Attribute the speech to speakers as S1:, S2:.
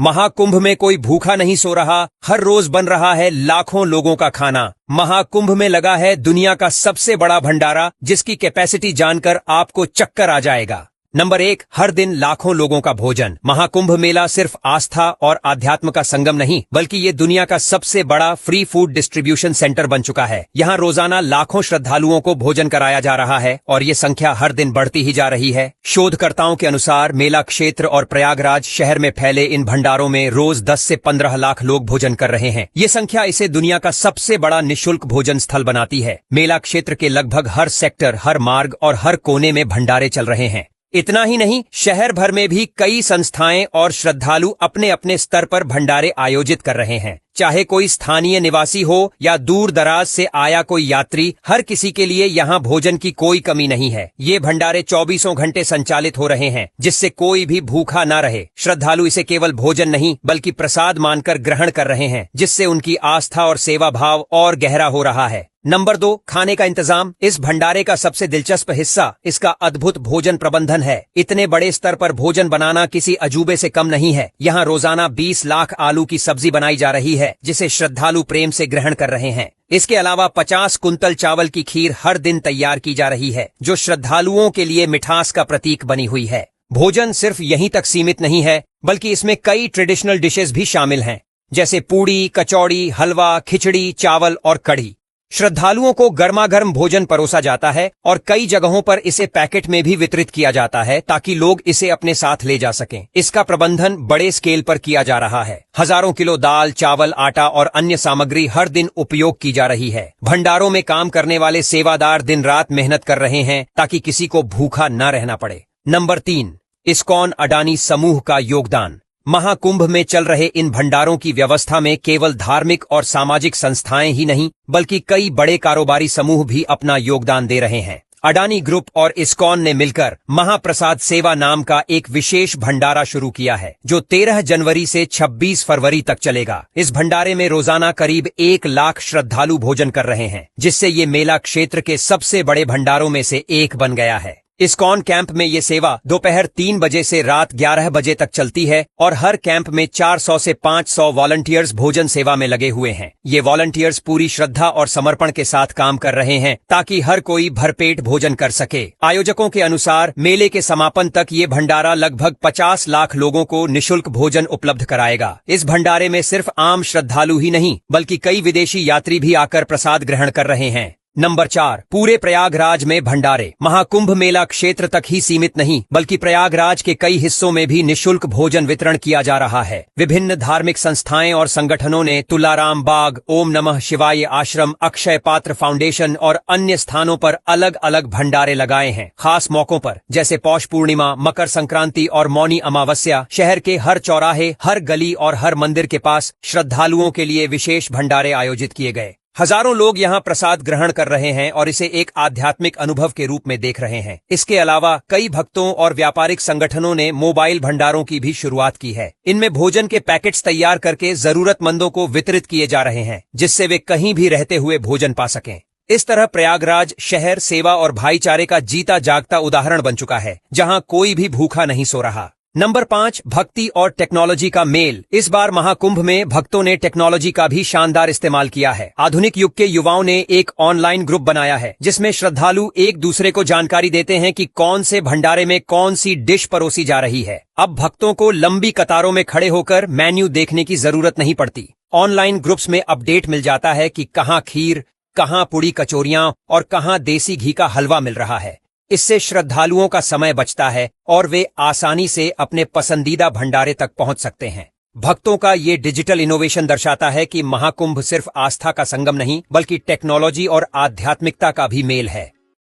S1: महाकुंभ में कोई भूखा नहीं सो रहा, हर रोज बन रहा है लाखों लोगों का खाना। महाकुंभ में लगा है दुनिया का सबसे बड़ा भंडारा, जिसकी कैपेसिटी जानकर आपको चक्कर आ जाएगा। नंबर 1, हर दिन लाखों लोगों का भोजन। महाकुंभ मेला सिर्फ आस्था और आध्यात्म का संगम नहीं, बल्कि ये दुनिया का सबसे बड़ा फ्री फूड डिस्ट्रीब्यूशन सेंटर बन चुका है। यहाँ रोजाना लाखों श्रद्धालुओं को भोजन कराया जा रहा है और ये संख्या हर दिन बढ़ती ही जा रही है। शोधकर्ताओं के अनुसार मेला क्षेत्र और प्रयागराज शहर में फैले इन भंडारों में रोज 10 से 15 लाख लोग भोजन कर रहे हैं। ये संख्या इसे दुनिया का सबसे बड़ा निःशुल्क भोजन स्थल बनाती है। मेला क्षेत्र के लगभग हर सेक्टर, हर मार्ग और हर कोने में भंडारे चल रहे हैं। इतना ही नहीं, शहर भर में भी कई संस्थाएं और श्रद्धालु अपने अपने स्तर पर भंडारे आयोजित कर रहे हैं। चाहे कोई स्थानीय निवासी हो या दूर दराज से आया कोई यात्री, हर किसी के लिए यहाँ भोजन की कोई कमी नहीं है। ये भंडारे 24 घंटे संचालित हो रहे हैं, जिससे कोई भी भूखा न रहे। श्रद्धालु इसे केवल भोजन नहीं बल्कि प्रसाद मानकर ग्रहण कर रहे हैं, जिससे उनकी आस्था और सेवा भाव और गहरा हो रहा है। नंबर 2, खाने का इंतजाम। इस भंडारे का सबसे दिलचस्प हिस्सा इसका अद्भुत भोजन प्रबंधन है। इतने बड़े स्तर पर भोजन बनाना किसी अजूबे से कम नहीं है। यहाँ रोजाना 20 लाख आलू की सब्जी बनाई जा रही है, जिसे श्रद्धालु प्रेम से ग्रहण कर रहे हैं। इसके अलावा 50 कुंतल चावल की खीर हर दिन तैयार की जा रही है, जो श्रद्धालुओं के लिए मिठास का प्रतीक बनी हुई है। भोजन सिर्फ यहीं तक सीमित नहीं है, बल्कि इसमें कई ट्रेडिशनल डिशेस भी शामिल हैं, जैसे पूड़ी, कचौड़ी, हलवा, खिचड़ी, चावल और कढ़ी। श्रद्धालुओं को गर्मागर्म भोजन परोसा जाता है और कई जगहों पर इसे पैकेट में भी वितरित किया जाता है, ताकि लोग इसे अपने साथ ले जा सकें। इसका प्रबंधन बड़े स्केल पर किया जा रहा है। हजारों किलो दाल, चावल, आटा और अन्य सामग्री हर दिन उपयोग की जा रही है। भंडारों में काम करने वाले सेवादार दिन रात मेहनत कर रहे हैं, ताकि किसी को भूखा न रहना पड़े। नंबर 3, इस्कॉन अडानी समूह का योगदान। महाकुंभ में चल रहे इन भंडारों की व्यवस्था में केवल धार्मिक और सामाजिक संस्थाएं ही नहीं, बल्कि कई बड़े कारोबारी समूह भी अपना योगदान दे रहे हैं। अडानी ग्रुप और इस्कॉन ने मिलकर महाप्रसाद सेवा नाम का एक विशेष भंडारा शुरू किया है, जो 13 जनवरी से 26 फरवरी तक चलेगा। इस भंडारे में रोजाना करीब 1 लाख श्रद्धालु भोजन कर रहे हैं, जिससे ये मेला क्षेत्र के सबसे बड़े भंडारों में से एक बन गया है। इस्कॉन कैंप में ये सेवा दोपहर 3 बजे से रात 11 बजे तक चलती है और हर कैंप में 400 से 500 वॉलंटियर्स भोजन सेवा में लगे हुए हैं। ये वॉलंटियर्स पूरी श्रद्धा और समर्पण के साथ काम कर रहे हैं, ताकि हर कोई भरपेट भोजन कर सके। आयोजकों के अनुसार मेले के समापन तक ये भंडारा लगभग 50 लाख लोगों को निःशुल्क भोजन उपलब्ध कराएगा। इस भंडारे में सिर्फ आम श्रद्धालु ही नहीं, बल्कि कई विदेशी यात्री भी आकर प्रसाद ग्रहण कर रहे हैं। नंबर 4, पूरे प्रयागराज में भंडारे। महाकुंभ मेला क्षेत्र तक ही सीमित नहीं, बल्कि प्रयागराज के कई हिस्सों में भी निःशुल्क भोजन वितरण किया जा रहा है। विभिन्न धार्मिक संस्थाएं और संगठनों ने तुलाराम बाग, ओम नमः शिवाय आश्रम, अक्षय पात्र फाउंडेशन और अन्य स्थानों पर अलग अलग भंडारे लगाए हैं। खास मौकों पर, जैसे पौष पूर्णिमा, मकर संक्रांति और मौनी अमावस्या, शहर के हर चौराहे, हर गली और हर मंदिर के पास श्रद्धालुओं के लिए विशेष भंडारे आयोजित किए गए। हजारों लोग यहाँ प्रसाद ग्रहण कर रहे हैं और इसे एक आध्यात्मिक अनुभव के रूप में देख रहे हैं। इसके अलावा कई भक्तों और व्यापारिक संगठनों ने मोबाइल भंडारों की भी शुरुआत की है। इनमें भोजन के पैकेट्स तैयार करके जरूरतमंदों को वितरित किए जा रहे हैं, जिससे वे कहीं भी रहते हुए भोजन पा सकें। इस तरह प्रयागराज शहर सेवा और भाईचारे का जीता जागता उदाहरण बन चुका है, जहाँ कोई भी भूखा नहीं सो रहा। नंबर 5, भक्ति और टेक्नोलॉजी का मेल। इस बार महाकुंभ में भक्तों ने टेक्नोलॉजी का भी शानदार इस्तेमाल किया है। आधुनिक युग के युवाओं ने एक ऑनलाइन ग्रुप बनाया है, जिसमें श्रद्धालु एक दूसरे को जानकारी देते हैं कि कौन से भंडारे में कौन सी डिश परोसी जा रही है। अब भक्तों को लंबी कतारों में खड़े होकर मेन्यू देखने की जरूरत नहीं पड़ती। ऑनलाइन ग्रुप्स में अपडेट मिल जाता है कि कहाँ खीर, कहाँ पुड़ी कचौरियां और कहाँ देसी घी का हलवा मिल रहा है। इससे श्रद्धालुओं का समय बचता है और वे आसानी से अपने पसंदीदा भंडारे तक पहुंच सकते हैं। भक्तों का ये डिजिटल इनोवेशन दर्शाता है कि महाकुंभ सिर्फ आस्था का संगम नहीं, बल्कि टेक्नोलॉजी और आध्यात्मिकता का भी मेल है।